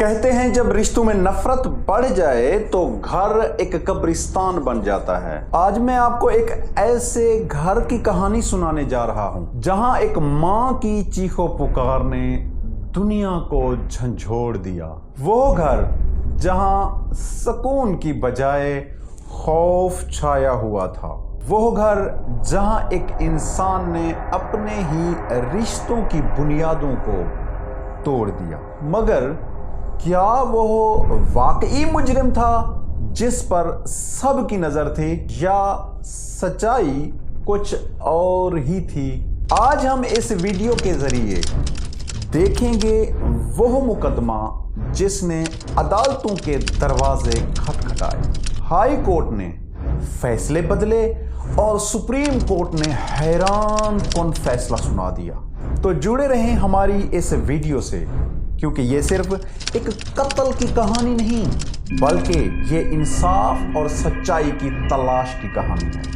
कहते हैं जब रिश्तों में नफरत बढ़ जाए तो घर एक कब्रिस्तान बन जाता है। आज मैं आपको एक ऐसे घर की कहानी सुनाने जा रहा हूं जहां एक मां की चीखों पुकार ने दुनिया को झंझोड़ दिया। वो घर जहां सुकून की बजाय खौफ छाया हुआ था। वो घर जहां एक इंसान ने अपने ही रिश्तों की बुनियादों को तोड़ दिया। मगर क्या वो वाकई मुजरिम था जिस पर सबकी नजर थी, या सच्चाई कुछ और ही थी? आज हम इस वीडियो के जरिए देखेंगे वो मुकदमा जिसने अदालतों के दरवाजे खटखटाए। हाई कोर्ट ने फैसले बदले और सुप्रीम कोर्ट ने हैरान कुन फैसला सुना दिया। तो जुड़े रहें हमारी इस वीडियो से, क्योंकि ये सिर्फ एक कत्ल की कहानी नहीं बल्कि ये इंसाफ और सच्चाई की तलाश की कहानी है।